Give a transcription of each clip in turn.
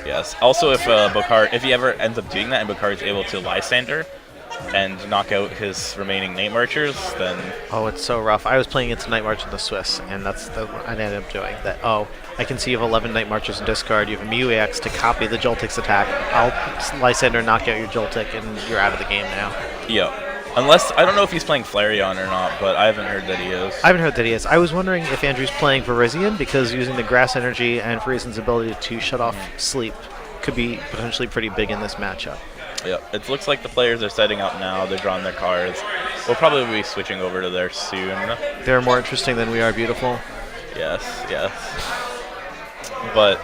Yes. Also, if he ever ends up doing that and Bakar is able to Lysander and knock out his remaining Night Marchers, then Oh, it's so rough. I was playing against Night March in the Swiss, and that's what I ended up doing. That I can see you have 11 Night Marchers in discard. You have a Mew EX to copy the Joltik's attack. I'll Lysander, knock out your Joltik, and you're out of the game now. yeah. Unless I don't know if he's playing Flareon or not, but I haven't heard that he is. I haven't heard that he is. I was wondering if Andrew's playing Virizion, because using the Grass Energy and Virizian's ability to shut off sleep could be potentially pretty big in this matchup. Yeah, it looks like the players are setting up now. They're drawing their cards. We'll probably be switching over to there soon. They're more interesting than we are beautiful. Yes, yes. But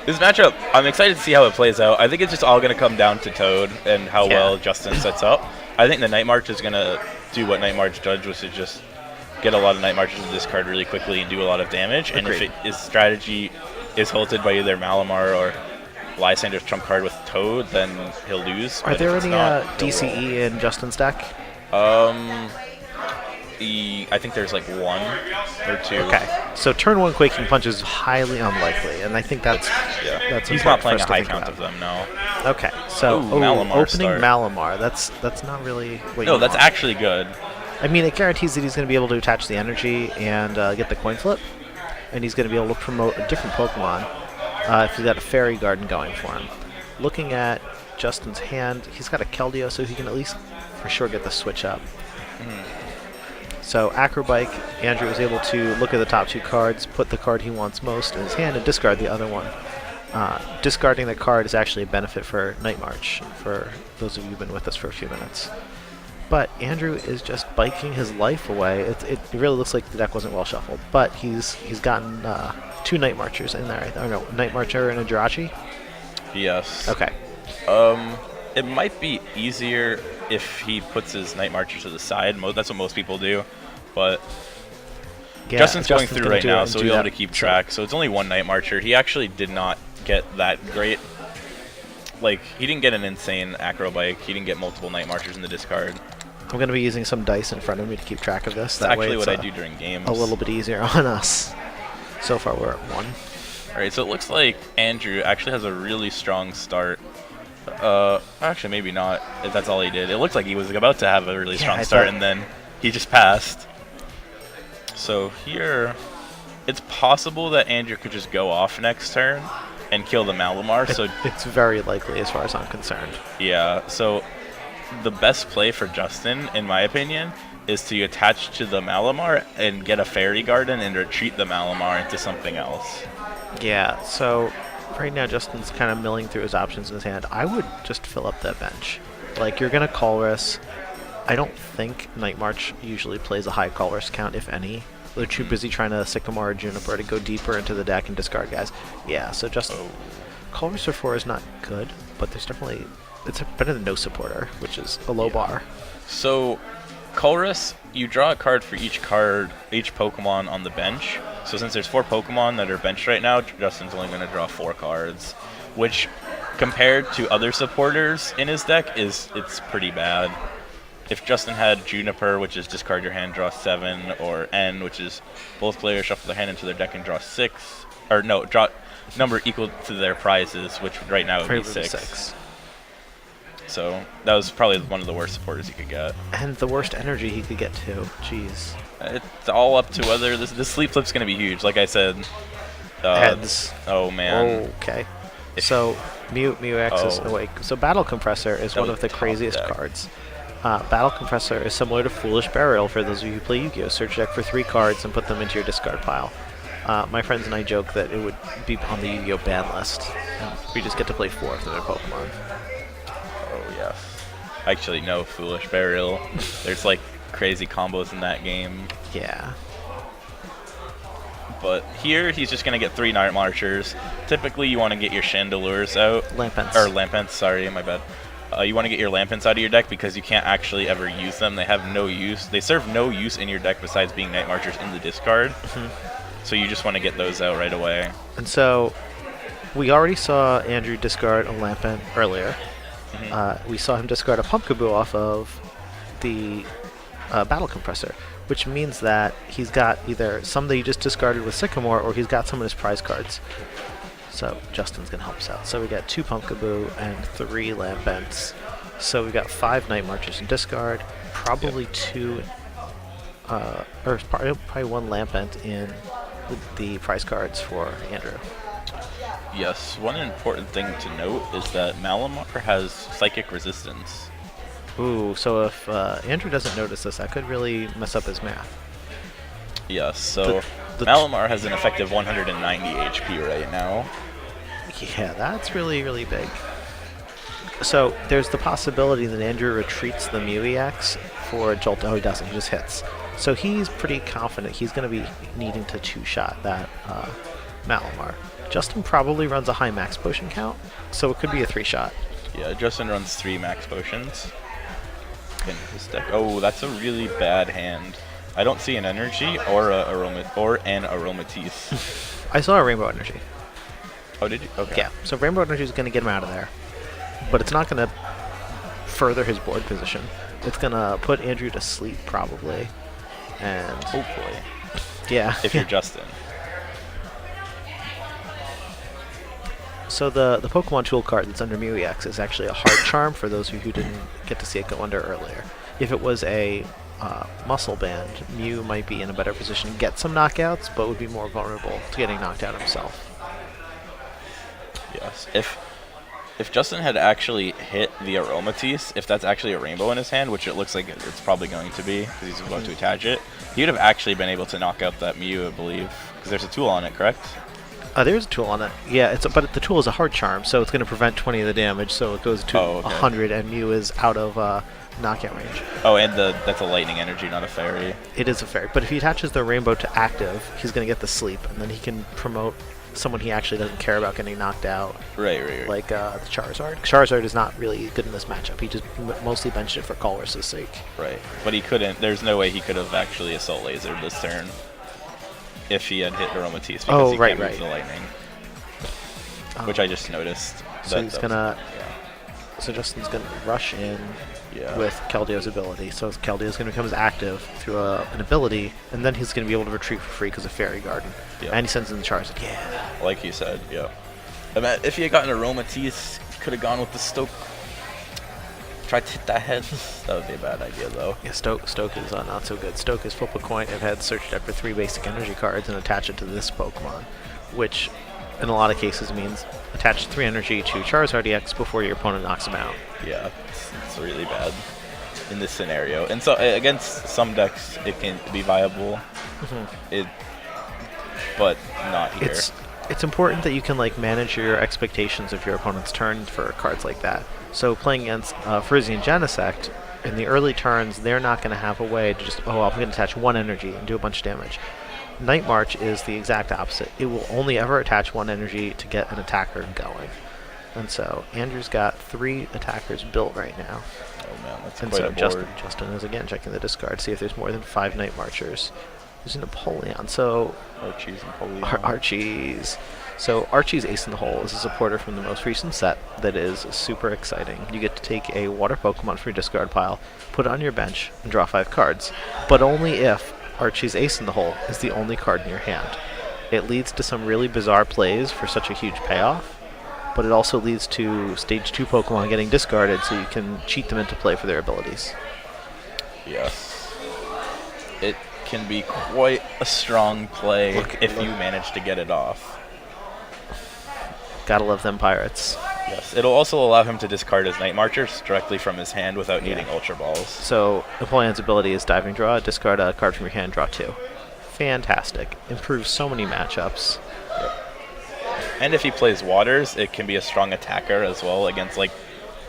this matchup, I'm excited to see how it plays out. I think it's just all going to come down to Toad and how well Justin sets up. I think the Night March is going to do what Night March does, which is just get a lot of Night Marches in this card really quickly and do a lot of damage. Agreed. And if his strategy is halted by either Malamar or Lysander's trump card with Toad, then he'll lose. Are there any DCE in Justin's deck? I think there's like one or two. Okay, so turn 1 Quaking Punch is highly unlikely, and I think that's He's not playing a important for us to high think count about. of them, no. Okay, so Malamar opening start. Malamar, that's not really what No, you that's want. actually good. I mean, it guarantees that he's going to be able to attach the energy and get the coin flip, and he's going to be able to promote a different Pokemon if he's got a Fairy Garden going for him. Looking at Justin's hand, he's got a Keldeo, so he can at least for sure get the switch up. So Acrobike, Andrew was able to look at the top 2 cards, put the card he wants most in his hand, and discard the other one. Discarding the card is actually a benefit for Night March, for those of you who've been with us for a few minutes. But Andrew is just biking his life away. It really looks like the deck wasn't well shuffled, but he's gotten 2 Night Marchers in there. Or no, Night Marcher and a Jirachi? Yes. Okay. It might be easier if he puts his Night Marcher to the side. That's what most people do. But Yeah, Justin's going through gonna right do now, it so and we'll do be able to that. keep track. So it's only 1 Night Marcher. He actually did not get that great. Like, he didn't get an insane Acrobike. He didn't get multiple Night Marchers in the discard. I'm going to be using some dice in front of me to keep track of this. That's That way actually it's what I do during games. a little bit easier on us. So far, we're at 1. Alright, so it looks like Andrew actually has a really strong start. Actually, maybe not, if that's all he did. It looked like he was about to have a really strong I start, thought- and then he just passed. So here, it's possible that Andrew could just go off next turn and kill the Malamar. So It's very likely as far as I'm concerned. yeah, so the best play for Justin, in my opinion, is to attach to the Malamar and get a Fairy Garden and retreat the Malamar into something else. Yeah, so right now Justin's kind of milling through his options in his hand. I would just fill up that bench. Like, you're going to Colress. I don't think Night March usually plays a high Colress count, if any. They're too busy trying to Sycamore or Juniper to go deeper into the deck and discard guys. Yeah, so just Colress for 4 is not good, but there's definitely... It's better than no supporter, which is a low bar. So, Colress, you draw a card for each Pokemon on the bench. So since there's 4 Pokemon that are benched right now, Justin's only going to draw 4 cards, which compared to other supporters in his deck it's pretty bad. If Justin had Juniper, which is discard your hand, draw 7, or N, which is both players shuffle their hand into their deck and draw 6, or no, draw number equal to their prizes, which right now would be 6. So that was probably one of the worst supporters he could get. And the worst energy he could get to. Jeez. It's all up to whether this sleep flip's going to be huge. Like I said, Heads. Oh man. Okay. So Mew X is awake. So Battle Compressor is one of the craziest deck. cards. Battle Compressor is similar to Foolish Burial for those of you who play Yu-Gi-Oh! Search deck for 3 cards and put them into your discard pile. My friends and I joke that it would be on the Yu-Gi-Oh! Ban list. And we just get to play 4 of their Pokemon. Oh yeah. Actually, no, Foolish Burial. There's like crazy combos in that game. Yeah. But here, he's just going to get 3 Night Marchers. Typically, you want to get your Chandelures out. Lampents. Or Lampents, sorry, my bad. You want to get your Lampents out of your deck because you can't actually ever use them. They have no use. They serve no use in your deck besides being Night Marchers in the discard. So you just want to get those out right away. And so we already saw Andrew discard a Lampent earlier. We saw him discard a Pumpkaboo off of the Battle Compressor, which means that he's got either some that he just discarded with Sycamore, or he's got some of his prize cards. So Justin's going to help us out. So we got 2 Pumpkaboo and 3 Lampents. So we got 5 Night Marchers in discard, probably 2, or probably 1 Lampent in the prize cards for Andrew. Yes, one important thing to note is that Malamar has psychic resistance. Ooh, so if Andrew doesn't notice this, that could really mess up his math. Yes, so Malamar has an effective 190 HP right now. Yeah, that's really, really big. So there's the possibility that Andrew retreats the Mew EX for Jolt. Oh, he doesn't. He just hits. So he's pretty confident he's going to be needing to 2-shot that Malamar. Justin probably runs a high max potion count, so it could be a 3-shot. Yeah, Justin runs 3 max potions in his deck. Oh, that's a really bad hand. I don't see an energy or an aromatisse. I saw a Rainbow Energy. Oh, did you? Okay. Yeah, so Rainbow Energy is going to get him out of there, but it's not going to further his board position. It's going to put Andrew to sleep, probably. And hopefully. Yeah. If you're Justin. So the Pokemon Tool card that's under Mew EX is actually a hard charm for those of you who didn't get to see it go under earlier. If it was a muscle band, Mew might be in a better position to get some knockouts, but would be more vulnerable to getting knocked out himself. Yes. If Justin had actually hit the aromatisse, if that's actually a rainbow in his hand, which it looks like it's probably going to be, because he's about to attach it, he would have actually been able to knock out that Mew, I believe, because there's a tool on it, correct? There's a tool on it. Yeah, but the tool is a hard charm, so it's going to prevent 20 of the damage, so it goes to 100, and Mew is out of knockout range. Oh, and that's a lightning energy, not a fairy. It is a fairy, but if he attaches the rainbow to active, he's going to get the sleep, and then he can promote someone he actually doesn't care about getting knocked out. Right. Like the Charizard. Charizard is not really good in this matchup. He just mostly benched it for Colress's sake. Right, but he couldn't. There's no way he could have actually assault lasered this turn if he had hit aromatisse, because he can't move the lightning. Which I just noticed. So he's gonna. Yeah. So Justin's gonna rush in with Keldeo's ability. So Keldeo's gonna become active through an ability, and then he's gonna be able to retreat for free because of Fairy Garden. Yep. And he sends in the Charizard. Yeah. Like you said, yeah. I mean, if he had gotten aromatisse, could have gone with the Stoke. Tried to hit that head. That would be a bad idea, though. Yeah, Stoke is not so good. Stoke is flip a coin and head, search it for 3 basic energy cards, and attach it to this Pokemon, which in a lot of cases means attach 3 energy to Charizard EX before your opponent knocks him out. Yeah, it's really bad in this scenario. And so against some decks, it can be viable, but not here. It's important that you can manage your expectations of your opponent's turn for cards like that. So playing against Frisian Genesect, in the early turns, they're not going to have a way to just, I'm going to attach 1 energy and do a bunch of damage. Night March is the exact opposite. It will only ever attach 1 energy to get an attacker going. And so Andrew's got 3 attackers built right now. Oh man, that's and quite so a board. Justin is again checking the discard, see if there's more than 5 Night Marchers. There's a Napoleon, so Archie's Napoleon. Archie's. So Archie's Ace in the Hole is a supporter from the most recent set that is super exciting. You get to take a water Pokemon from your discard pile, put it on your bench, and draw 5 cards. But only if Archie's Ace in the Hole is the only card in your hand. It leads to some really bizarre plays for such a huge payoff, but it also leads to Stage 2 Pokemon getting discarded so you can cheat them into play for their abilities. Yes. It can be quite a strong play if you manage to get it off. Gotta love them pirates. Yes, it'll also allow him to discard his Night Marchers directly from his hand without needing Ultra Balls. So Napoleon's ability is Diving Draw, discard a card from your hand, draw 2. Fantastic. Improves so many matchups. Yep. And if he plays Waters, it can be a strong attacker as well against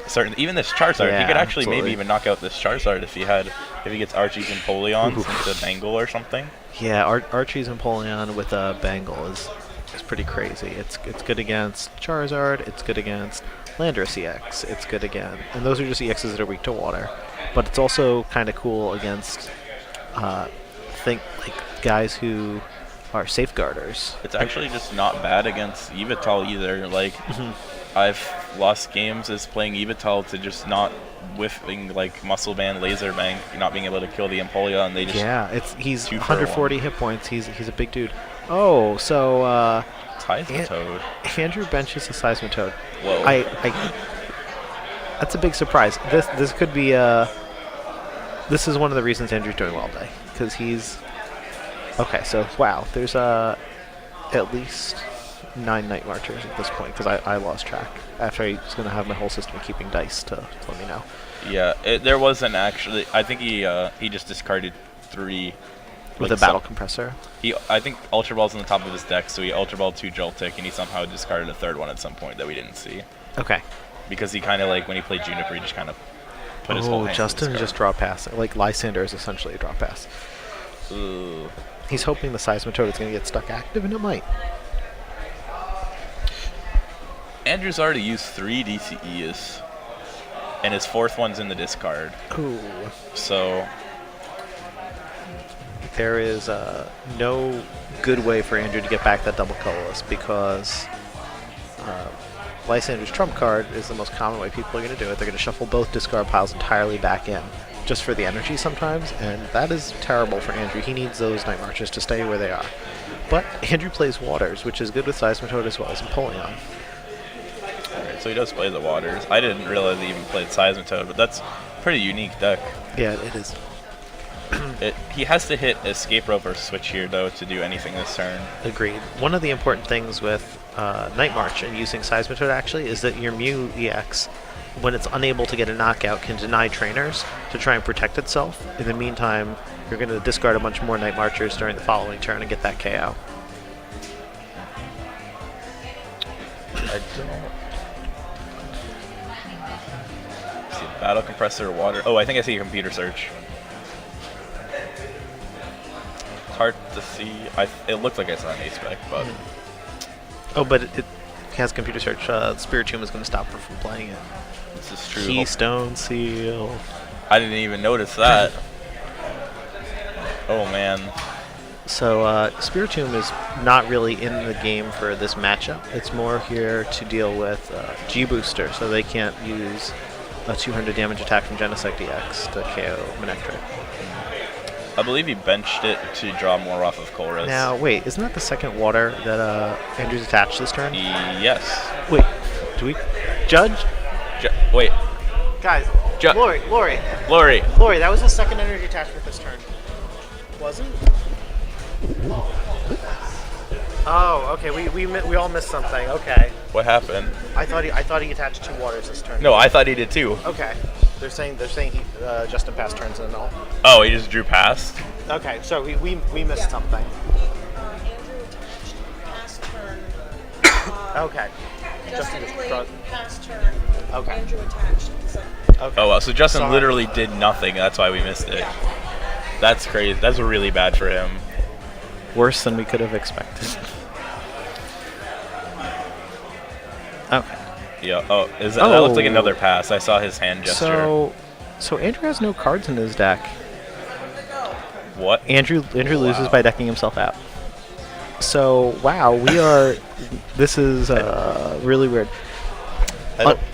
certain, even this Charizard. He could actually maybe even knock out this Charizard if he gets Archie's and Polions into Bangle or something. Yeah, Archie's and Polion with a Bangle is pretty crazy. It's good against Charizard, it's good against Landorus EX, it's good again. And those are just EXs that are weak to water. But it's also kind of cool against guys who are safeguarders. It's actually just not bad against Evital either. I've lost games as playing Evital to just not whiffing Muscle Band, Laser Bank, not being able to kill the Empoleon, and they just he's 140 hit points. He's a big dude. Oh, so Seismitoad. Andrew benches a Seismitoad. Whoa. That's a big surprise. This could be this is one of the reasons Andrew's doing well today, because he's okay. So wow, there's at least 9 Night Marchers at this point, because I lost track after I was going to have my whole system keeping dice to let me know. Yeah, there wasn't actually. I think he just discarded 3 with a battle compressor. I think Ultra Ball's on the top of his deck, so he Ultra Balled 2 Joltik, and he somehow discarded a 3rd one at some point that we didn't see. Okay. Because he kind of like when he played Juniper, he just kind of put his whole hand. Justin just draw pass. Like Lysander is essentially a draw pass. Ooh. He's hoping the Seismitoad is going to get stuck active, and it might. Andrew's already used 3 DCEs, and his 4th one's in the discard. Ooh. So there is no good way for Andrew to get back that double colorless, because Lysander's trump card is the most common way people are going to do it. They're going to shuffle both discard piles entirely back in, just for the energy sometimes, and that is terrible for Andrew. He needs those Night Marchers to stay where they are. But Andrew plays Waters, which is good with Seismitoad as well as Empoleon. Alright, so he does play the Waters. I didn't realize he even played Seismitoad, but that's a pretty unique deck. Yeah, it is. He has to hit Escape Rope or Switch here, though, to do anything this turn. Agreed. One of the important things with Night March and using Seismitoad, actually, is that your Mew EX, when it's unable to get a knockout, can deny trainers to try and protect itself. In the meantime, you're going to discard a bunch more Night Marchers during the following turn and get that KO. I don't see a Battle Compressor, Water. Oh, I think I see a Computer Search. It's hard to see. It looked like I saw an A-Spec, but... Oh, but it has Computer Search. Spiritomb is going to stop her from playing it. This is true. Keystone Seal. I didn't even notice that. Oh, man. So Spiritomb is not really in the game for this matchup. It's more here to deal with G-Booster, so they can't use a 200 damage attack from Genesect EX to KO Manectric. I believe he benched it to draw more off of Colress. Now, wait, isn't that the second water that Andrew's attached this turn? Yes. Wait, do we judge? Wait. Guys, Lori, that was the second energy attachment this turn. Wasn't? Oh, okay. We all missed something. Okay. What happened? I thought he attached 2 waters this turn. No, I thought he did too. Okay. They're saying he Justin passed turns in all. Oh, he just drew past. Okay, so we missed something. Andrew attached past turn. Okay. Justin just played draw- past turn. Okay. Andrew attached. So Okay. Oh, wow. So Justin Sorry. literally did nothing. That's why we missed it. That's crazy. That's really bad for him. Worse than we could have expected. Okay. Yeah. Oh, that looked like another pass. I saw his hand gesture. So Andrew has no cards in his deck. What? Andrew loses by decking himself out. So wow, this is really weird.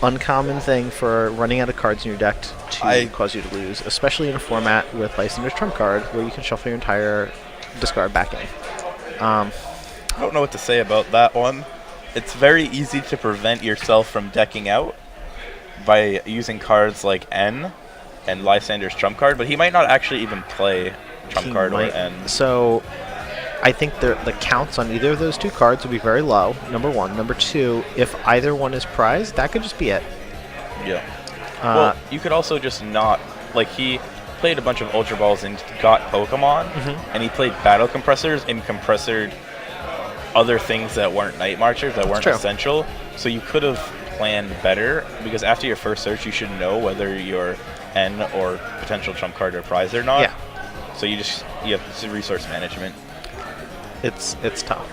Uncommon thing for running out of cards in your deck to cause you to lose, especially in a format with Lysander's trump card where you can shuffle your entire discard back in. I don't know what to say about that one. It's very easy to prevent yourself from decking out by using cards like N and Lysander's trump card, but he might not actually even play trump card or N. So I think the counts on either of those 2 cards would be very low, number 1. Number 2, if either one is prized, that could just be it. Yeah. Well, you could also just not... Like, he played a bunch of Ultra Balls and got Pokemon, and he played Battle Compressors and compressored other things that weren't Night Marchers, that weren't essential. So you could have planned better, because after your first search, you should know whether your N or potential trump card are prized or not. Yeah. So you have to resource management. It's tough.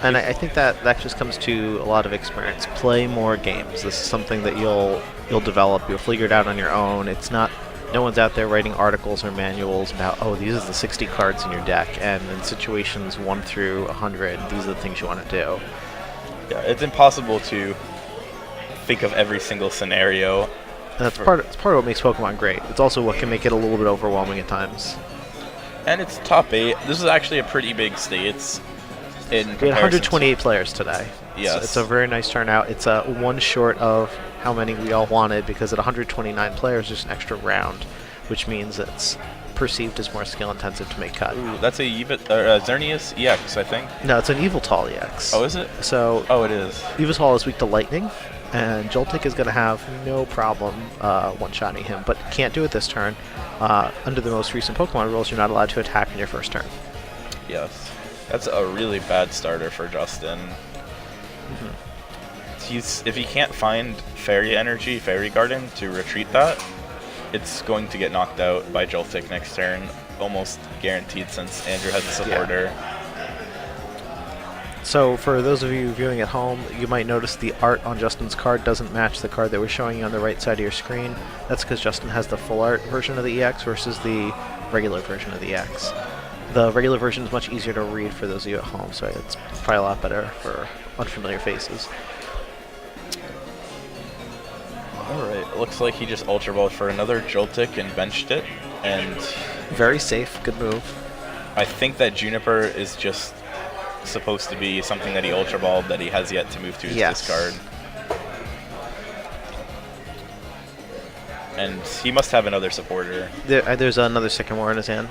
And I think that just comes to a lot of experience. Play more games. This is something that you'll develop. You'll figure it out on your own. It's not. No one's out there writing articles or manuals about, oh, these are the 60 cards in your deck, and in situations 1 through 100, these are the things you want to do. Yeah, it's impossible to think of every single scenario. And it's part of what makes Pokemon great. It's also what can make it a little bit overwhelming at times. And it's top 8. This is actually a pretty big states in We had comparison 128 players today. Yes. It's a very nice turnout. It's one short of how many we all wanted, because at 129 players, there's an extra round, which means it's perceived as more skill intensive to make cut. Ooh, that's a Xerneas EX, I think. No, it's an Eviltal EX. Oh, is it? So Oh, it is. Eviltal is weak to lightning, and Joltik is going to have no problem one-shotting him, but can't do it this turn. Under the most recent Pokemon rules, you're not allowed to attack in your first turn. Yes. That's a really bad starter for Justin. If he can't find Fairy Energy, Fairy Garden to retreat that, it's going to get knocked out by Joltik next turn, almost guaranteed since Andrew has a supporter. So for those of you viewing at home, you might notice the art on Justin's card doesn't match the card that we're showing you on the right side of your screen. That's because Justin has the full art version of the EX versus the regular version of the EX. The regular version is much easier to read for those of you at home, so it's probably a lot better for unfamiliar faces. Alright, looks like he just Ultra Balled for another Joltik and benched it, and Very safe, good move. I think that Juniper is just supposed to be something that he Ultra Balled that he has yet to move to his discard. And he must have another supporter. There's another Sycamore in his hand.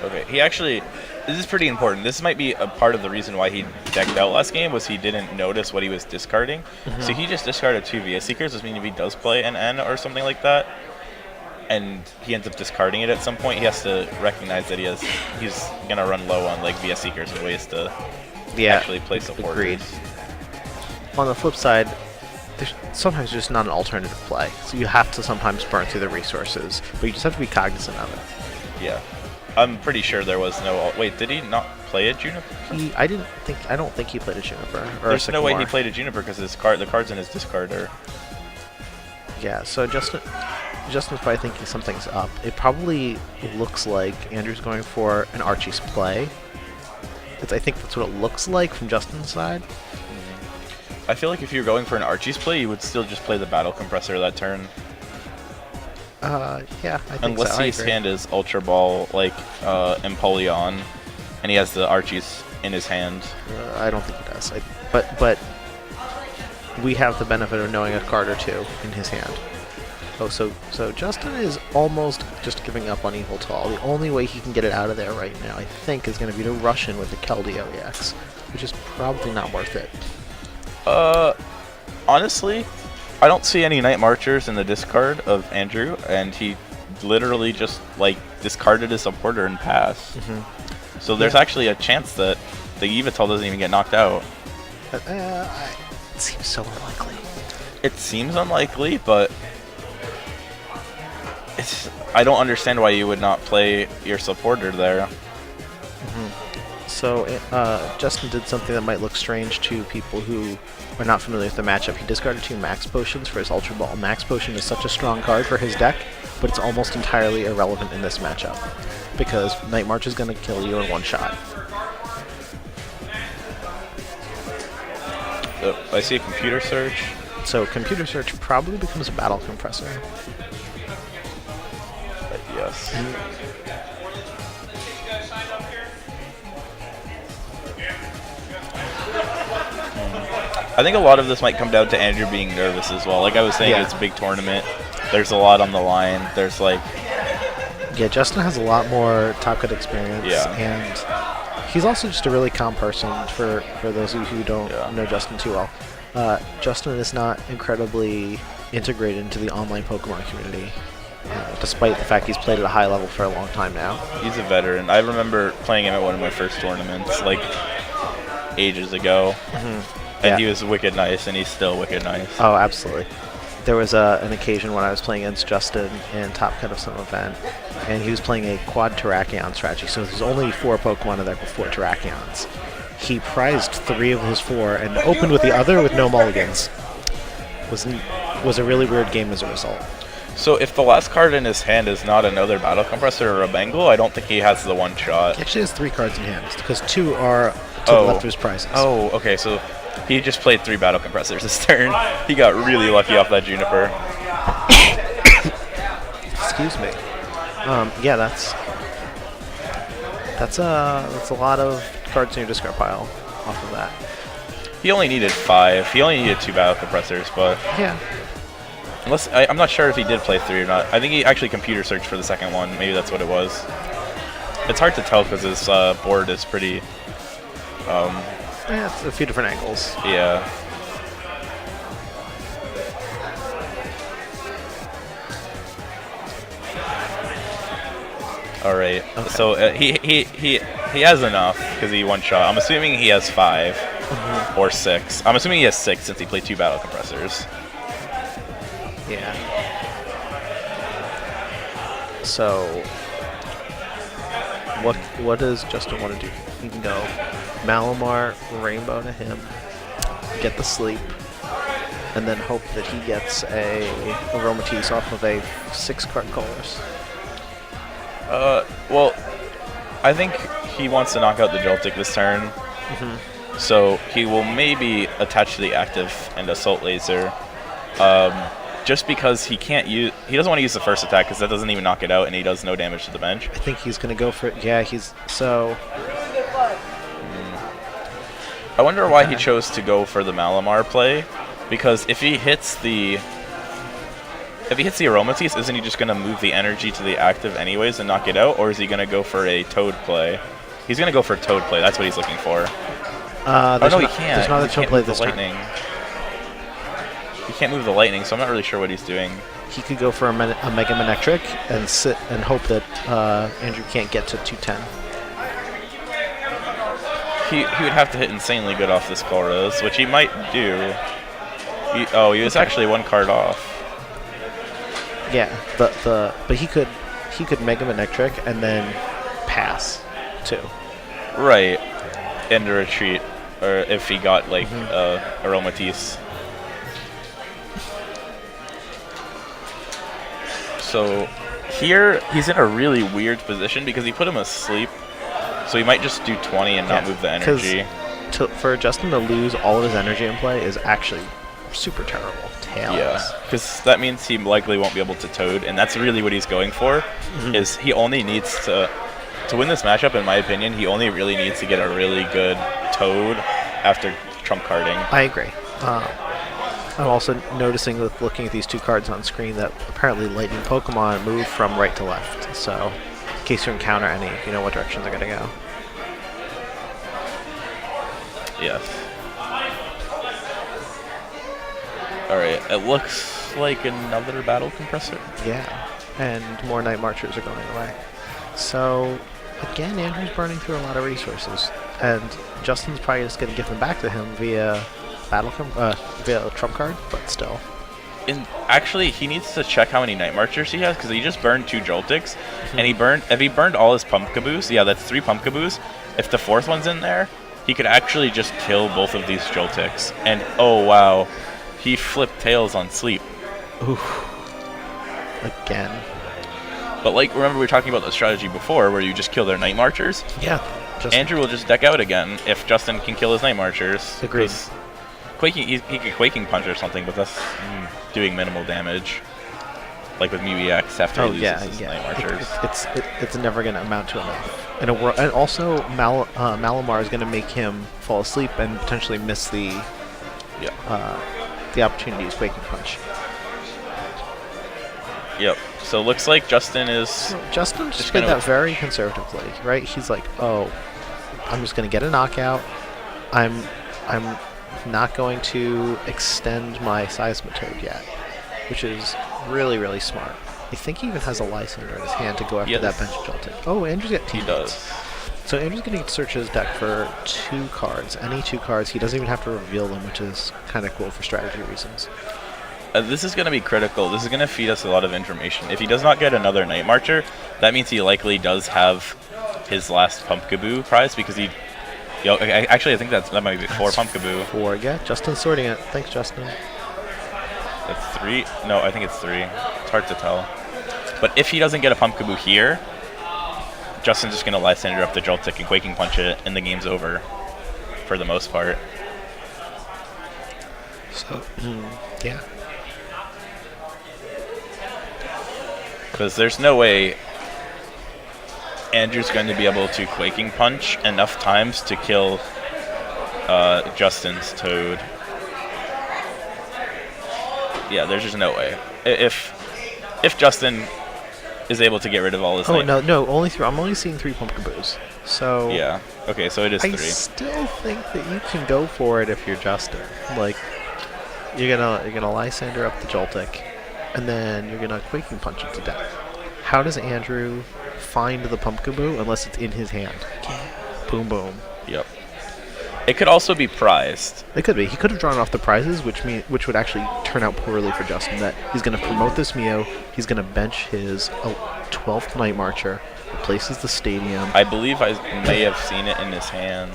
Okay, he actually, this is pretty important. This might be a part of the reason why he decked out last game, was he didn't notice what he was discarding. So he just discarded 2 VS Seekers, which means if he does play an N or something like that, and he ends up discarding it at some point, he has to recognize that he's going to run low on like VS Seekers and ways to actually play supporters. Agreed. On the flip side, there's sometimes just not an alternative play, so you have to sometimes burn through the resources, but you just have to be cognizant of it. Yeah. I'm pretty sure there was no... Wait, did he not play a Juniper? I don't think he played a Juniper or There's a no way he Sycamore. played a Juniper because the card's in his discarder. Yeah, so Justin's probably thinking something's up. It probably looks like Andrew's going for an Archie's play. I think that's what it looks like from Justin's side. I feel like if you're going for an Archie's play, you would still just play the Battle Compressor that turn. Yeah, I think Unless so. his hand is Ultra Ball, like Empoleon, and he has the Archies in his hand. I don't think he does. But we have the benefit of knowing a card or two in his hand. Oh, so Justin is almost just giving up on Eviltal. The only way he can get it out of there right now, I think, is going to be to rush in with the Keldeo EX, which is probably not worth it. Honestly, I don't see any Night Marchers in the discard of Andrew, and he literally just like discarded his supporter and passed. So there's actually a chance that the Evital doesn't even get knocked out. It seems so unlikely. It seems unlikely, but I don't understand why you would not play your supporter there. So Justin did something that might look strange to people who are not familiar with the matchup. He discarded 2 Max Potions for his Ultra Ball. Max Potion is such a strong card for his deck, but it's almost entirely irrelevant in this matchup, because Night March is going to kill you in one shot. I see a Computer Search. So Computer Search probably becomes a Battle Compressor. Yes. I think a lot of this might come down to Andrew being nervous as well. Like I was saying, Yeah. it's a big tournament. There's a lot on the line. There's like... Yeah, Justin has a lot more Top Cut experience, Yeah. and he's also just a really calm person for those of you who don't know Justin too well. Justin is not incredibly integrated into the online Pokemon community, despite the fact he's played at a high level for a long time now. He's a veteran. I remember playing him at one of my first tournaments, like, ages ago. And he was wicked nice, and he's still wicked nice. Oh, absolutely. There was an occasion when I was playing against Justin in Top Cut of some event, and he was playing a quad Terrakion strategy, so there's only 4 Pokemon in there with 4 Terrakions. He prized 3 of his 4 and opened with the other with no mulligans. Was a really weird game as a result. So if the last card in his hand is not another Battle Compressor or a Bengal, I don't think he has the one shot. He actually has 3 cards in hand, because 2 are to the left of his prizes. Oh, okay, so he just played 3 Battle Compressors this turn. He got really lucky off that Juniper. Excuse me. Yeah, That's a lot of cards in your discard pile off of that. He only needed 5. He only needed 2 battle compressors, but Yeah. unless I'm not sure if he did play 3 or not. I think he actually computer searched for the second one. Maybe that's what it was. It's hard to tell because his board is pretty. Yeah, it's a few different angles. Yeah. All right. Okay. So he has enough because he one shot. I'm assuming he has 5 or 6. I'm assuming he has 6 since he played 2 battle compressors. Yeah. So, what does Justin want to do? He can go Malamar, Rainbow to him, get the sleep, and then hope that he gets a Aromatisse off of a 6-card Colress. Well, I think he wants to knock out the Joltik this turn. So he will maybe attach to the active and Assault Laser. Just because he can't use, he doesn't want to use the first attack because that doesn't even knock it out, and he does no damage to the bench. I think he's going to go for it. Yeah, he's so. I wonder why he chose to go for the Malamar play, because if he hits the Aromatisse, isn't he just going to move the energy to the active anyways and knock it out, or is he going to go for a Toad play? He's going to go for a Toad play. That's what he's looking for. Oh no, he can't. There's not a He Toad can't play move the this turn. lightning. He can't move the lightning, so I'm not really sure what he's doing. He could go for a Mega Manectric and sit and hope that Andrew can't get to 210. He would have to hit insanely good off this Colress, which he might do. He was actually 1 card off. Yeah, but he could Mega Manectric and then pass too. Right. And a retreat, or if he got like Aromatisse. So here he's in a really weird position because he put him asleep, so he might just do 20 and not move the energy. For Justin to lose all of his energy in play is actually super terrible. Tails. Yeah, because that means he likely won't be able to Toad, and that's really what he's going for. Is he only needs to win this matchup? In my opinion, he only really needs to get a really good Toad after trump carding. I agree. I'm also noticing with looking at these 2 cards on screen that apparently lightning Pokemon move from right to left. So, in case you encounter any, you know what direction they're going to go. Yes. Alright, it looks like another battle compressor. Yeah, and more Night Marchers are going away. So, again, Andrew's burning through a lot of resources, and Justin's probably just going to give them back to him via via trump card, but still. Actually, he needs to check how many Night Marchers he has, because he just burned 2 Joltiks, and if he burned all his Pumpkaboos, yeah, that's 3 Pumpkaboos. If the 4th one's in there, he could actually just kill both of these Joltiks. And oh wow, he flipped tails on sleep. Oof. Again. But like, remember we were talking about the strategy before, where you just kill their Night Marchers? Yeah. Andrew will just deck out again if Justin can kill his Night Marchers. Agreed. Quaking, he could Quaking Punch or something, but that's doing minimal damage. Like with Mew EX after he loses his Night Marchers. It's never going to amount to enough. And also, Malamar is going to make him fall asleep and potentially miss the opportunity to use Quaking Punch. Yep. So looks like Justin is... Justin just played that very conservatively, right? He's like, oh, I'm just going to get a knockout. I'm not going to extend my Seismitoad yet, which is really, really smart. I think he even has a Lysander in his hand to go after that bench Joltik. Oh, Andrew's got teammates. He does. So Andrew's going to search his deck for 2 cards. Any 2 cards. He doesn't even have to reveal them, which is kind of cool for strategy reasons. This is going to be critical. This is going to feed us a lot of information. If he does not get another Night Marcher, that means he likely does have his last Pumpkaboo prize, because he... actually, I think that might be 4 Pumpkaboo. 4, yeah. Justin's sorting it. Thanks, Justin. That's 3? No, I think it's 3. It's hard to tell. But if he doesn't get a Pumpkaboo here, Justin's just going to Lysander up the Joltik and Quaking Punch it, and the game's over, for the most part. So, yeah. Because there's no way Andrew's going to be able to Quaking Punch enough times to kill Justin's Toad. Yeah, there's just no way. If Justin is able to get rid of all his... Oh, no, only 3. I'm only seeing 3 Pumpkaboos. So... Yeah, okay, so it is 3. I still think that you can go for it if you're Justin. Like, you're gonna Lysander up the Joltik, and then you're gonna Quaking Punch it to death. How does Andrew find the Pumpkaboo unless it's in his hand? Boom, boom. Yep. It could also be prized. It could be. He could have drawn off the prizes, which would actually turn out poorly for Justin. That he's going to promote this Mio. He's going to bench his 12th Night Marcher, replaces the Stadium. I believe I may have seen it in his hand.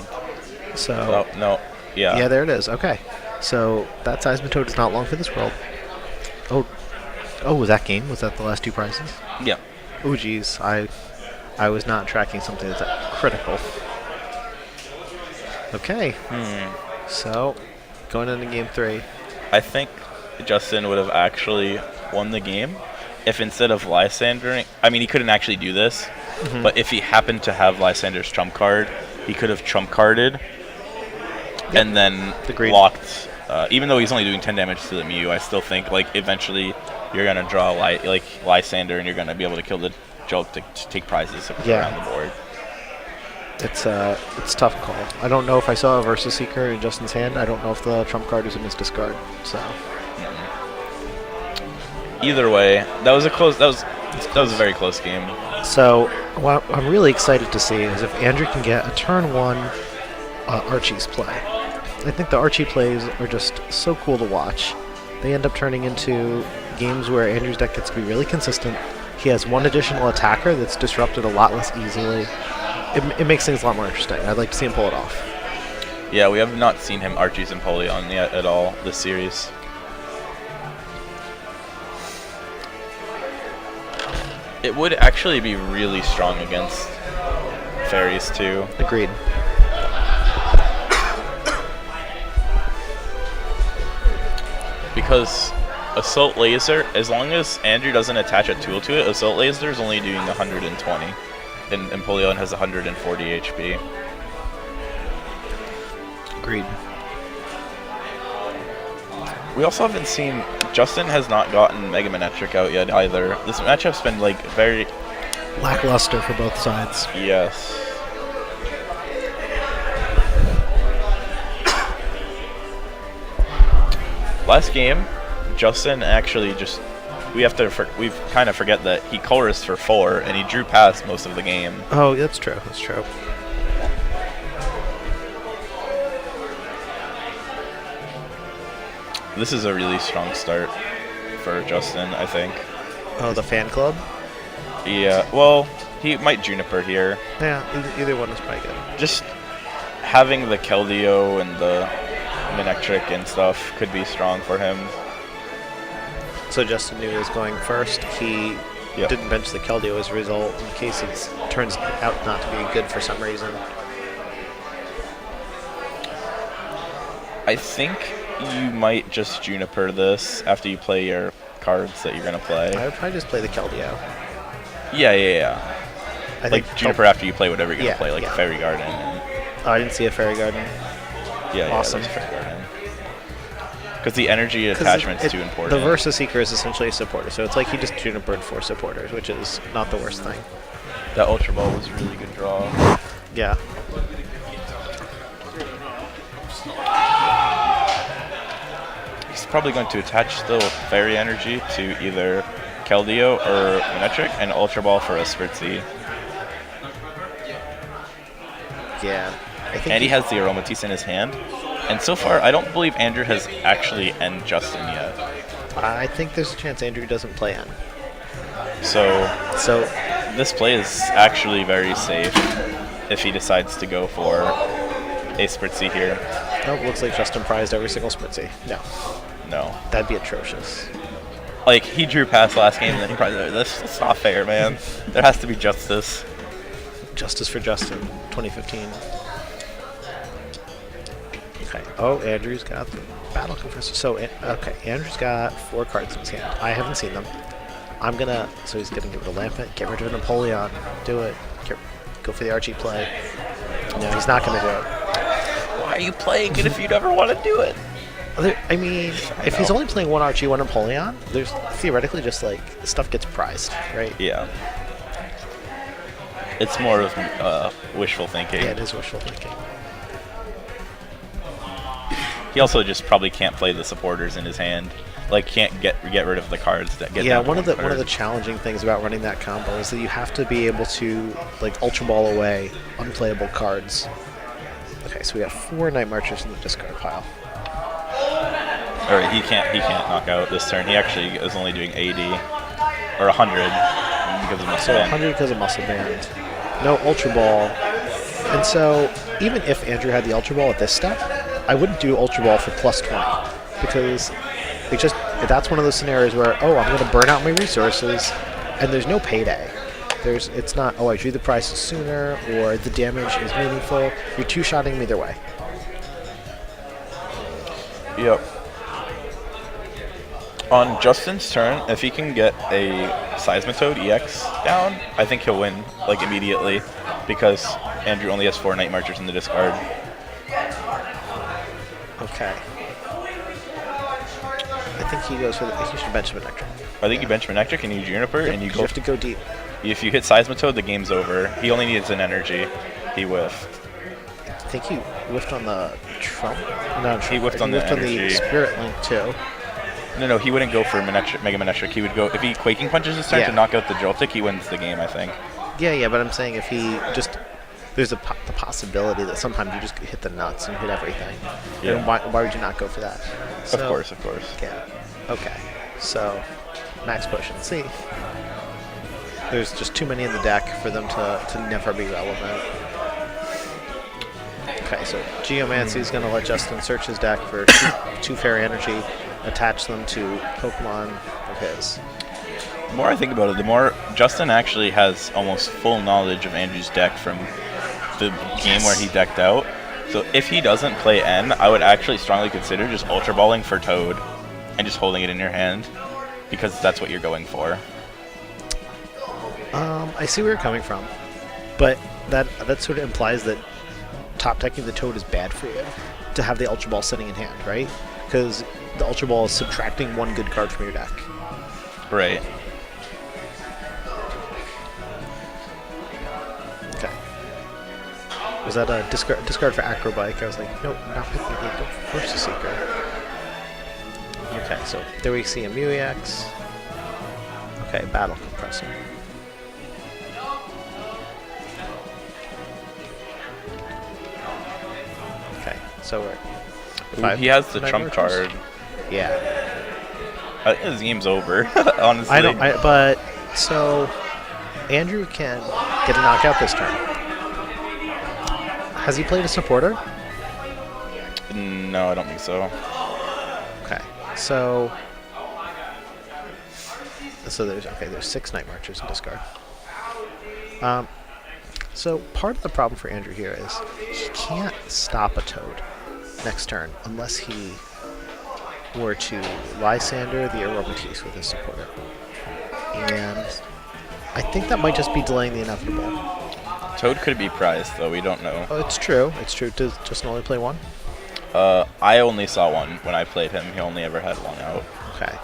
So no, yeah. Yeah, there it is. Okay. So that Seismitoad is not long for this world. Oh, was that game? Was that the last 2 prizes? Yeah. Oh, geez. I was not tracking something that's that critical. Okay. So, going into game 3. I think Justin would have actually won the game if instead of Lysandering... I mean, he couldn't actually do this, but if he happened to have Lysander's trump card, he could have trump carded and then locked... even though he's only doing 10 damage to the Mew, I still think like eventually you're going to draw Lysander and you're going to be able to kill the Jolt to take prizes around the board. It's a tough call. I don't know if I saw a Versus Seeker in Justin's hand. I don't know if the trump card is in his discard. So either way, that was a very close game. So what I'm really excited to see is if Andrew can get a turn 1 Archie's play. I think the Archie plays are just so cool to watch. They end up turning into games where Andrew's deck gets to be really consistent. He has 1 additional attacker that's disrupted a lot less easily. It makes things a lot more interesting. I'd like to see him pull it off. Yeah, we have not seen him Archie's Empoleon yet at all this series. It would actually be really strong against fairies too. Agreed. Because Assault Laser, as long as Andrew doesn't attach a tool to it, Assault Laser is only doing 120. And Empoleon has 140 HP. Agreed. We also haven't seen... Justin has not gotten Mega Manectric out yet either. This matchup's been like very... lackluster for both sides. Yes. Last game, Justin actually just... We kind of forget that he chorused for 4 and he drew past most of the game. Oh, that's true. That's true. This is a really strong start for Justin, I think. Oh, the fan club? Yeah, well, he might Juniper here. Yeah, either one is probably good. Just having the Keldeo and the Manectric and stuff could be strong for him. So Justin knew he was going first. He didn't bench the Keldeo as a result in case it turns out not to be good for some reason. I think you might just Juniper this after you play your cards that you're going to play. I would probably just play the Keldeo. Yeah. I like think Juniper after you play whatever you're going to play, like Fairy Garden. Oh, I didn't see a Fairy Garden. Yeah, awesome. Fairy Garden. Because the energy attachment's too important. The Versus Seeker is essentially a supporter, so it's like he just Junipered 4 supporters, which is not the worst thing. That Ultra Ball was a really good draw. Yeah. He's probably going to attach the Fairy Energy to either Keldeo or Manectric and Ultra Ball for a Spritzy. Yeah. And he has the Aromatisse in his hand. And so far, I don't believe Andrew has actually end Justin yet. I think there's a chance Andrew doesn't play in. So this play is actually very safe if he decides to go for a Spritzy here. Nope, looks like Justin prized every single Spritzy. No. That'd be atrocious. Like, he drew past last game and then he prized it. That's not fair, man. There has to be justice. Justice for Justin, 2015. Okay. Oh, Andrew's got the Battle Confessor. So, okay, Andrew's got 4 cards in his hand. I haven't seen them. So he's gonna give it a Lampet, get rid of an Empoleon, do it. go for the Archie play. No, he's not going to do it. Why are you playing it if you never want to do it? I mean, if he's only playing one Archie, one Napoleon, there's theoretically just like stuff gets prized, right? Yeah. It's more of wishful thinking. Yeah, it is wishful thinking. He also just probably can't play the supporters in his hand. Like, can't get rid of the cards that get Yeah, down to one of card. the challenging things about running that combo is that you have to be able to like Ultra Ball away unplayable cards. Okay, so we have 4 Night Marchers in the discard pile. Or he can't knock out this turn. He actually is only doing 80 or 100 because of muscle So band. 100 because of Muscle Band. No Ultra Ball. And so even if Andrew had the Ultra Ball at this step, I wouldn't do Ultra Ball for plus 20 because that's one of those scenarios where, oh, I'm going to burn out my resources and there's no payday. It's not, oh, I drew the price sooner or the damage is meaningful. You're two-shotting me either way. Yep. On Justin's turn, if he can get a Seismitoad EX down, I think he'll win, like, immediately, because Andrew only has 4 Night Marchers in the discard. Okay. I think he goes for he should bench him Nectar. I think you bench Manectric and you Juniper, and you You go. have to go deep. If you hit Seismitoad, the game's over. He only needs an energy. He whiffed. I think he whiffed on the Trump. No, He whiffed on the whiffed on the energy. Spirit Link too. No, he wouldn't go for Mega Manectric. He would go, if he Quaking Punches his turn Yeah. to knock out the Joltik, he wins the game, I think. Yeah, but I'm saying if he just there's the possibility that sometimes you just hit the nuts and hit everything. Yeah. And why would you not go for that? Of course. Yeah. Okay. So max potion. See, there's just too many in the deck for them to never be relevant. Okay, so Geomancy is going to let Justin search his deck for two fairy energy, attach them to Pokemon of his. The more I think about it, the more Justin actually has almost full knowledge of Andrew's deck from the game where he decked out. So if he doesn't play N, I would actually strongly consider just Ultra Balling for Toad and just holding it in your hand, because that's what you're going for. I see where you're coming from, but that sort of implies that top decking the Toad is bad for you to have the Ultra Ball sitting in hand, right? Because the Ultra Ball is subtracting one good card from your deck. Right. Okay. Was that a discard for Acrobike? I was like, nope, not picking it. Go for Force Seeker. Okay, so there we see a Mew EX. Okay, Battle Compressor. Okay, so we're He has the Night trump Marchers? card. Yeah. His game's over, honestly. I don't. But so Andrew can get a knockout this turn. Has he played a supporter? No, I don't think so. Okay, so there's 6 Night Marchers in discard. So part of the problem for Andrew here is he can't stop a Toad next turn unless he were to Lysander the Aromatisse with his supporter. And I think that might just be delaying the inevitable. Toad could be prized, though. We don't know. Oh, it's true. It's true. Does Justin only play one? I only saw one when I played him. He only ever had one out. Okay.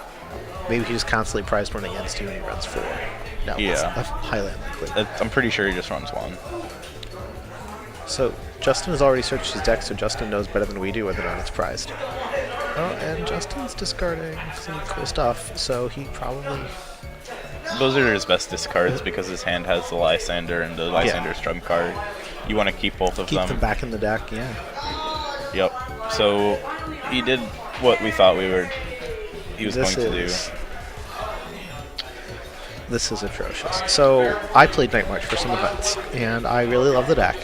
Maybe he just constantly prized one against you and he runs 4. No, Yeah. that's highly unlikely. I'm pretty sure he just runs one. So Justin has already searched his deck, so Justin knows better than we do whether or not it's prized. Oh, and Justin's discarding some cool stuff, so he probably... Those are his best discards because his hand has the Lysander and the Lysander's trump card. You want to keep both of Keep them. them back in the deck, yeah. Yep. So he did what we thought he was going to do. This is atrocious. So I played Night March for some events, and I really love the deck,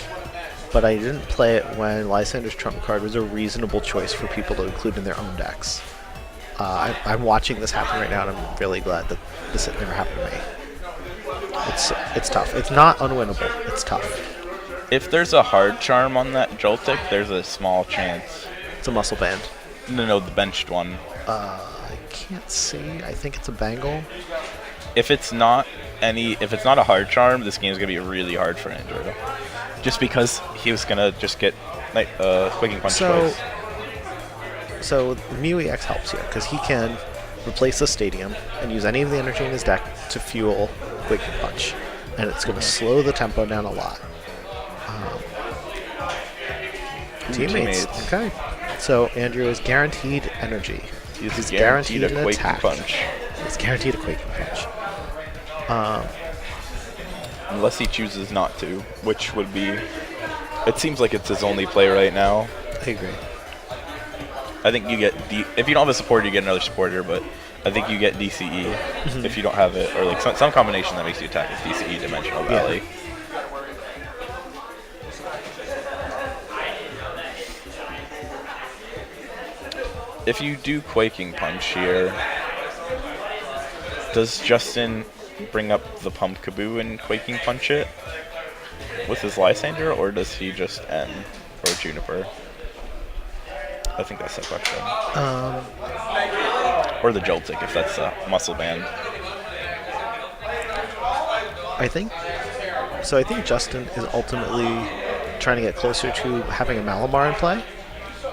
but I didn't play it when Lysander's trump card was a reasonable choice for people to include in their own decks. I'm watching this happen right now, and I'm really glad that this had never happened to me. It's tough. It's not unwinnable. It's tough. If there's a hard charm on that Joltik, there's a small chance. It's a muscle band. No, the benched one. I can't see. I think it's a bangle. If it's not if it's not a hard charm, this game is gonna be really hard for Andrew. Just because he was gonna just get Quaking Punch twice. So the Mew EX helps here because he can replace the Stadium and use any of the energy in his deck to fuel Quaking Punch, and it's going to slow the tempo down a lot. Teammates. Okay. So Andrew is guaranteed energy. He's guaranteed an Quaking attack. Punch. He's guaranteed a Quaking Punch. Unless he chooses not to, which would be... It seems like it's his only play right now. I agree. I think you get... if you don't have a supporter, you get another supporter, but I think you get DCE if you don't have it, or like some combination that makes you attack with DCE, Dimensional Valley. Yeah. If you do Quaking Punch here, does Justin bring up the Pump Kaboo and Quaking Punch it with his Lysander, or does he just end or Juniper? I think that's the question. Or the Joltik, if that's a muscle band. I think Justin is ultimately trying to get closer to having a Malamar in play,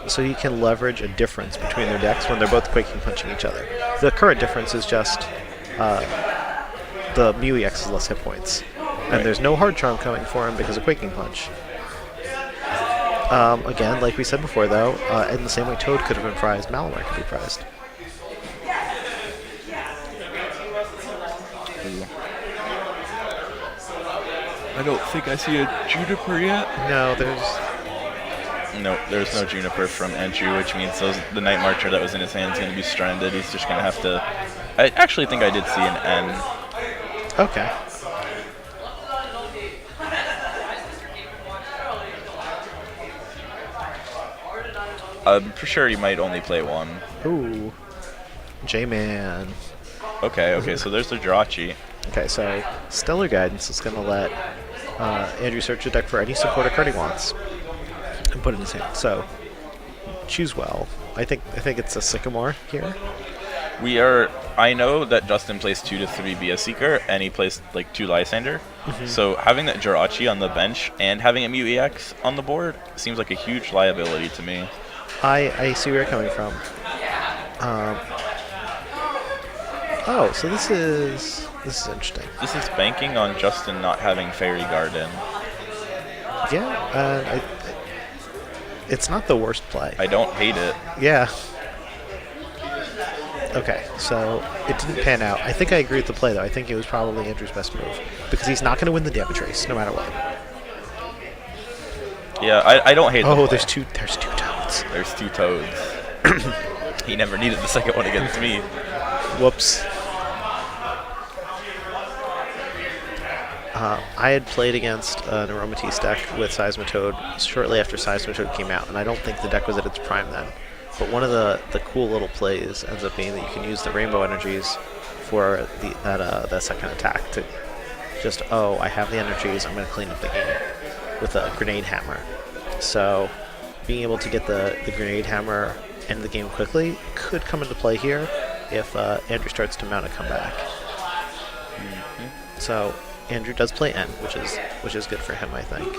so he can leverage a difference between their decks when they're both Quaking Punching each other. The current difference is just the Mew EX has less hit points, and there's no hard charm coming for him because of Quaking Punch. Again, like we said before, though, in the same way Toad could have been prized, Malamar could be prized. I don't think I see a Juniper yet. No, there's no Juniper from Andrew, which means the Night Marcher that was in his hand is going to be stranded. He's just going to have to... I actually think I did see an N. Okay. I'm for sure he might only play one. Ooh. J-Man. Okay, so there's the Jirachi. Okay, so Stellar Guidance is going to let Andrew search the deck for any supporter card he wants and put it in his hand. So choose well. I think it's a Sycamore here. I know that Justin plays 2 to 3 via Seeker, and he plays like 2 Lysander. So having that Jirachi on the bench and having a Mew EX on the board seems like a huge liability to me. I see where you're coming from. Oh, so this is interesting. This is banking on Justin not having Fairy Garden. Yeah, it's not the worst play. I don't hate it. Yeah. Okay, so it didn't pan out. I think I agree with the play, though. I think it was probably Andrew's best move because he's not going to win the damage race no matter what. Yeah, I don't hate the play. There's two Toads. There's 2 Toads. He never needed the second one against me. Whoops. I had played against an Aromatisse deck with Seismitoad shortly after Seismitoad came out, and I don't think the deck was at its prime then. But one of the cool little plays ends up being that you can use the Rainbow Energies for that second attack to just, I have the energies, I'm going to clean up the game with a Grenade Hammer. So being able to get the Grenade Hammer end the game quickly could come into play here if Andrew starts to mount a comeback. So Andrew does play N, which is good for him, I think.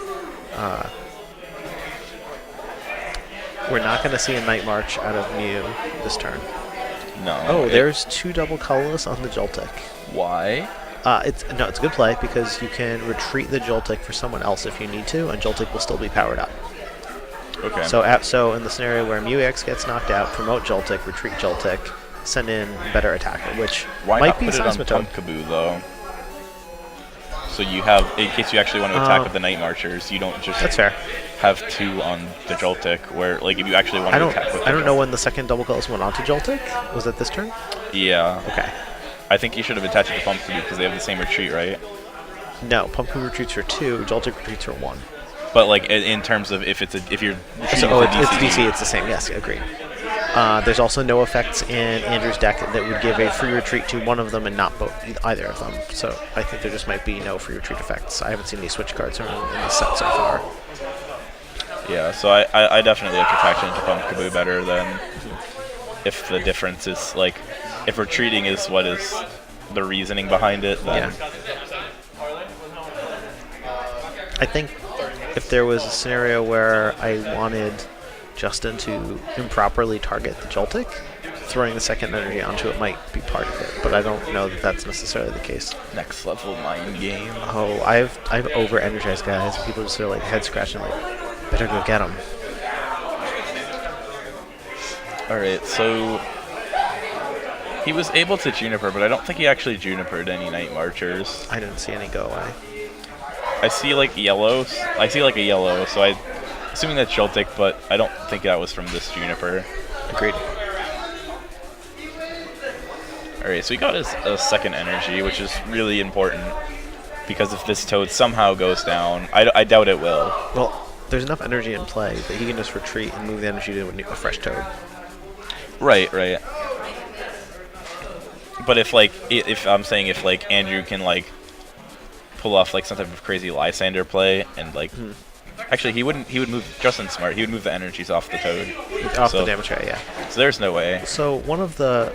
We're not going to see a Night March out of Mew this turn. No. There's 2 double colorless on the Joltik. Why? It's a good play because you can retreat the Joltik for someone else if you need to, and Joltik will still be powered up. Okay. So in the scenario where Mew EX gets knocked out, promote Joltik, retreat Joltik, send in better attacker, which might be put it on Seismitoad. Pump Kaboo though? So you have, in case you actually want to attack with the Night Marchers, you don't just That's fair. have 2 on the Joltik, where like if you actually want to attack with I don't know when the second double colors went onto Joltik. Was it this turn? Yeah. Okay. I think you should have attached it to Pump Kaboo because they have the same retreat, right? No, Pumpkin retreats for 2, Joltik retreats for 1. But like in terms of if you're retreating So, with it's DCE, DC, it's the same. Yes, agreed. There's also no effects in Andrew's deck that would give a free retreat to one of them and not either of them. So I think there just might be no free retreat effects. I haven't seen any switch cards in the set so far. Yeah, so I definitely like to factor into Pump Kaboo better than if the difference is like if retreating is what is the reasoning behind it. Then Yeah. I think if there was a scenario where I wanted Justin to improperly target the Joltik, throwing the second energy onto it might be part of it, but I don't know that that's necessarily the case. Next level mind game. Oh, I've over-energized guys. People just are like head scratching, like, better go get them. Alright, so he was able to Juniper, but I don't think he actually Junipered any Night Marchers. I didn't see any go away. I see like yellows. I see like a yellow, so I assuming that's Joltik, but I don't think that was from this Juniper. Agreed. Alright, so he got his second energy, which is really important, because if this Toad somehow goes down, I doubt it will. Well, there's enough energy in play that he can just retreat and move the energy to a fresh Toad. Right. But if I'm saying if like Andrew can like pull off like some type of crazy Lysander play and like actually he would move Justin's smart. He would move the energies off the Toad. Off the damage tray, yeah. So there's no way. So one of the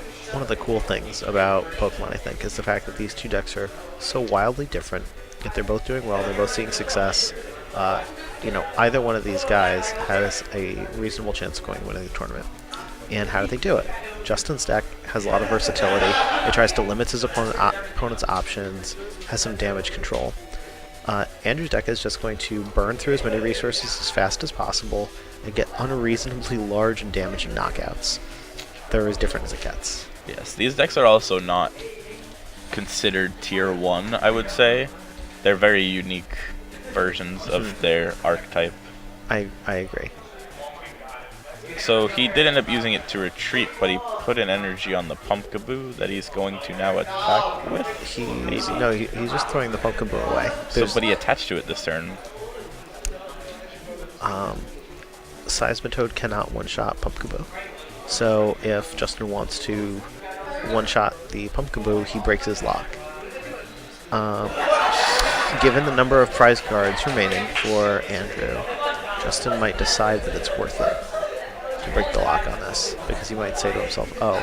cool things about Pokemon, I think, is the fact that these two decks are so wildly different, yet they're both doing well. They're both seeing success. Either one of these guys has a reasonable chance of winning the tournament. And how do they do it? Justin's deck has a lot of versatility. It tries to limit his opponent's options, has some damage control. Andrew's deck is just going to burn through as many resources as fast as possible and get unreasonably large and damaging knockouts. They're as different as it gets. Yes, these decks are also not considered tier 1, I would say. They're very unique versions of their archetype. I agree. So he did end up using it to retreat, but he put an energy on the Pumpkaboo that he's going to now attack with. He's just throwing the Pumpkaboo away. But he attached to it this turn. Seismitoad cannot one-shot Pumpkaboo. So if Justin wants to one-shot the Pumpkaboo, he breaks his lock. Given the number of prize cards remaining for Andrew, Justin might decide that it's worth it to break the lock on this, because he might say to himself, oh,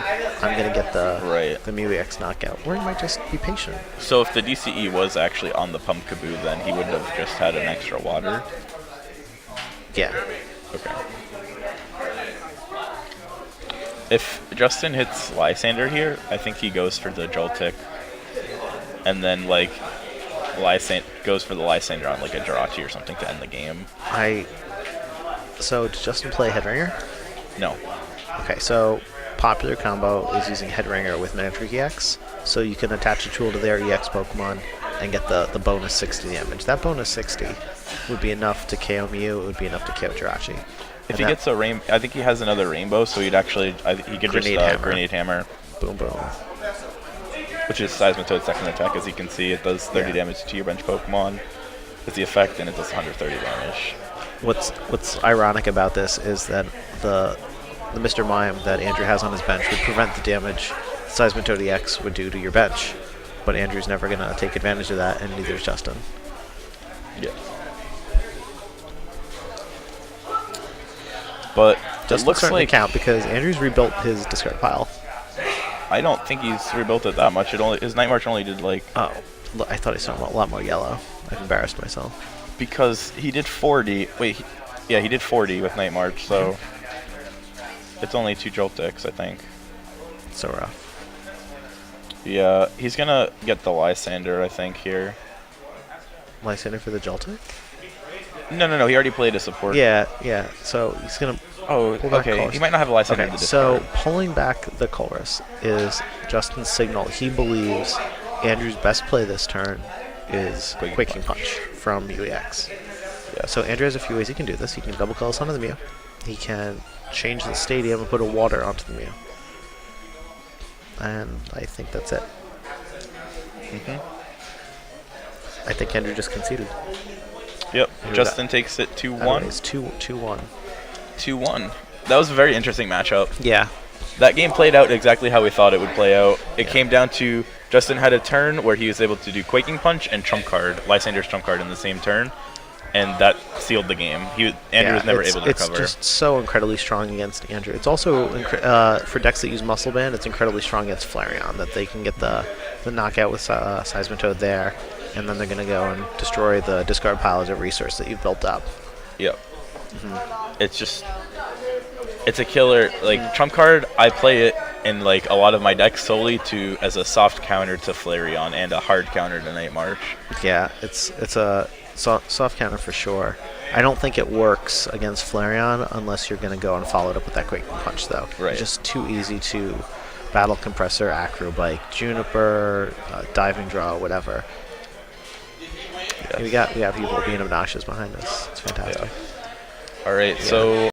I'm going to get the Mew EX knockout, or he might just be patient. So if the DCE was actually on the Pumpkaboo, then he would have just had an extra water? Yeah. Okay. If Justin hits Lysander here, I think he goes for the Joltik, and then like goes for the Lysander on like a Jirachi or something to end the game. So does Justin play Headringer? No. Okay, so popular combo is using Headringer with Manectric EX, so you can attach a tool to their EX Pokemon and get the bonus 60 damage. That bonus 60 would be enough to KO Mew, it would be enough to KO Jirachi. If he gets a rainbow, I think he has another rainbow, so he'd actually, he could Grenade Hammer. Boom, boom. Which is Seismitoad's second attack, as you can see. It does 30 damage to your bench Pokemon. It's the effect, and it does 130 damage. What's ironic about this is that the Mr. Mime that Andrew has on his bench would prevent the damage Seismitoad EX would do to your bench, but Andrew's never going to take advantage of that, and neither is Justin. Yeah. But Justin's it looks starting like to count because Andrew's rebuilt his discard pile. I don't think he's rebuilt it that much. His Night March only did like... Oh, I thought he saw a lot more yellow. I've embarrassed myself. Because he did 40. Wait, he did 40 with Night March, so it's only 2 Joltics, I think. So rough. Yeah, he's gonna get the Lysander, I think, here. Lysander for the Joltik? No. He already played a support. Yeah. So he's gonna. Oh, okay. He might not have a Lysander. Okay, so pulling back the Colress is Justin's signal. He believes Andrew's best play this turn is Quaking Punch from Mew EX. Yeah. So Andrew has a few ways he can do this. He can double colors onto the Mew. He can change the stadium and put a water onto the Mew. And I think that's it. I think Andrew just conceded. Yep. Justin takes it 2-1. It's 2-1. 2-1. That was a very interesting matchup. Yeah. That game played out exactly how we thought it would play out. It came down to Justin had a turn where he was able to do Quaking Punch and Trump Card, Lysander's Trump Card in the same turn, and that sealed the game. Andrew was never able to recover. It's just so incredibly strong against Andrew. It's also, for decks that use Muscle Band, it's incredibly strong against Flareon, that they can get the knockout with Seismitoad there. and then they're going to go and destroy the discard pile as a resource that you've built up. Yep. It's just, it's a killer. Like trump card, I play it in like a lot of my decks solely as a soft counter to Flareon and a hard counter to Night March. Yeah, it's a soft counter for sure. I don't think it works against Flareon unless you're going to go and follow it up with that Quake Punch, though. Right. It's just too easy to Battle Compressor, Acro Bike, Juniper, Diving Draw, whatever. Yes. We got people being obnoxious behind us. It's fantastic. All right, so